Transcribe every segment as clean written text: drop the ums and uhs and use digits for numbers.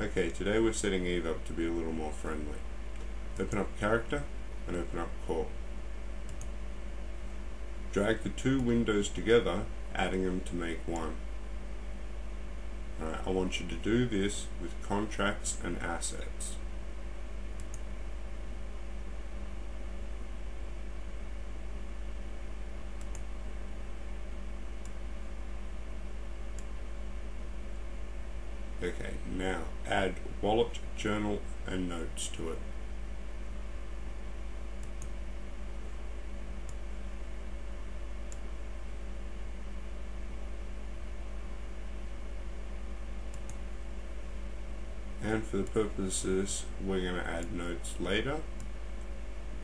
Okay, today we're setting Eve up to be a little more friendly. Open up Character and open up Corp. Drag the two windows together, adding them to make one. Alright, I want you to do this with contracts and assets. Okay, now add wallet, journal and notes to it. And for the purposes, we're going to add notes later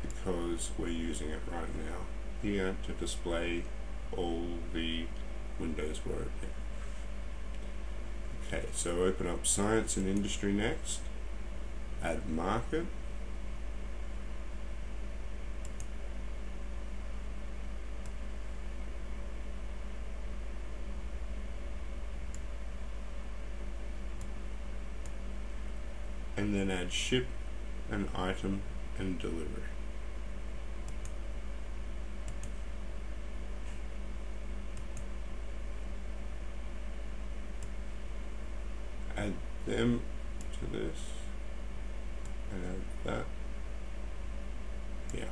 because we're using it right now here to display all the windows we're opening. Okay, so open up Science and Industry next, add Market, and then add Ship and Item and Delivery. Add them to this and add that. Yeah.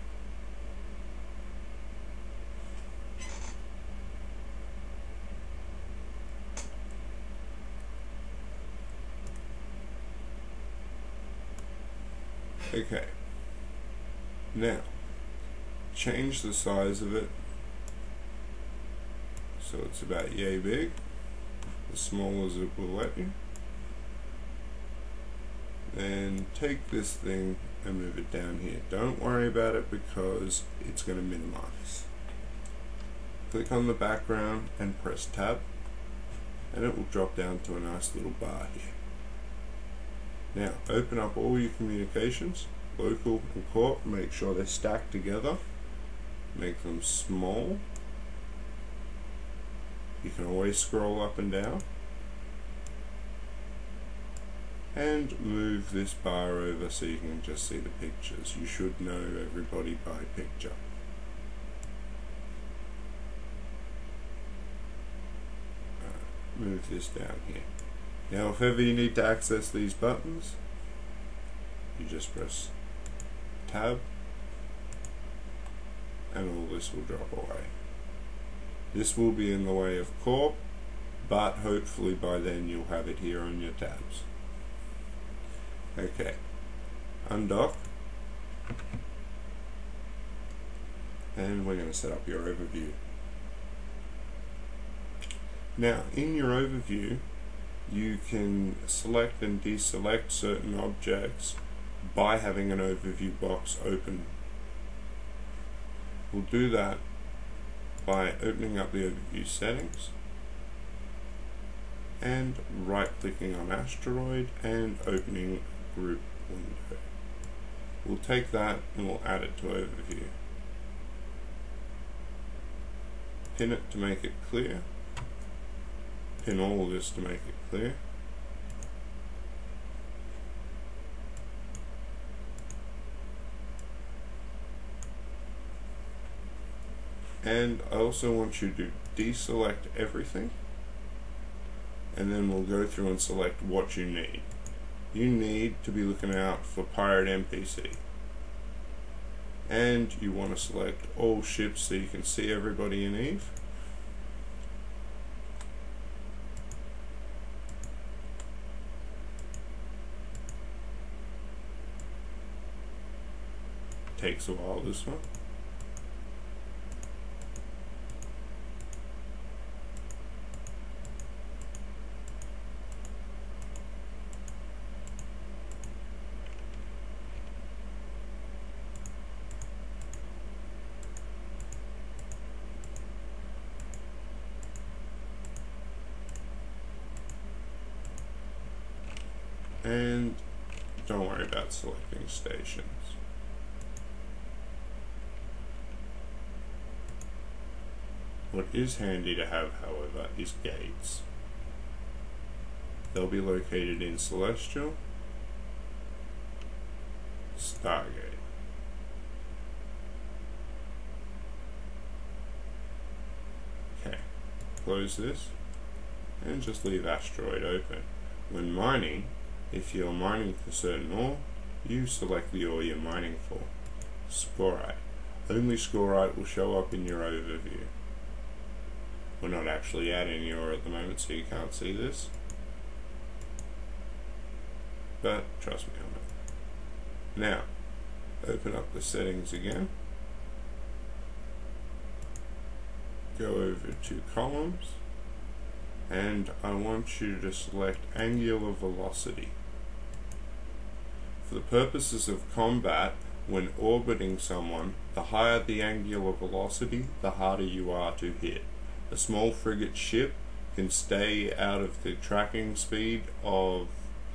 Okay. Now, change the size of it so it's about yay big, as small as it will let you. Then take this thing and move it down here. Don't worry about it because it's going to minimize. Click on the background and press tab and it will drop down to a nice little bar here. Now open up all your communications, local and corp, make sure they're stacked together, make them small. You can always scroll up and down. And move this bar over so you can just see the pictures. You should know everybody by picture. Move this down here. Now if ever you need to access these buttons, you just press tab and all this will drop away. This will be in the way of Corp, but hopefully by then you'll have it here on your tabs. Okay, undock, and we're going to set up your overview. Now, in your overview, you can select and deselect certain objects by having an overview box open. We'll do that by opening up the overview settings and right-clicking on asteroid and opening group window. We'll take that and we'll add it to overview. Pin it to make it clear. Pin all of this to make it clear. And I also want you to deselect everything and then we'll go through and select what you need. You need to be looking out for Pirate NPC. And you want to select all ships so you can see everybody in Eve. Takes a while, this one. And don't worry about selecting stations. What is handy to have, however, is gates. they'll be located in Celestial, Stargate. Okay, close this and just leave Asteroid open. When mining, if you're mining for certain ore, you select the ore you're mining for. Scorite. Only Scorite will show up in your overview. We're not actually at any ore at the moment, so you can't see this. But trust me on it. Now, open up the settings again. Go over to columns, and I want you to select angular velocity. For the purposes of combat, when orbiting someone, the higher the angular velocity, the harder you are to hit. A small frigate ship can stay out of the tracking speed of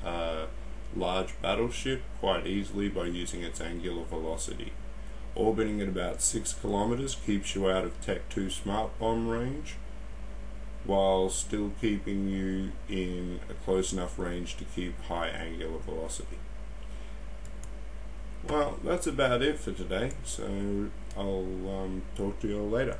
a large battleship quite easily by using its angular velocity. Orbiting at about 6 kilometers keeps you out of Tech 2 smart bomb range, while still keeping you in a close enough range to keep high angular velocity. Well, that's about it for today, so I'll talk to you all later.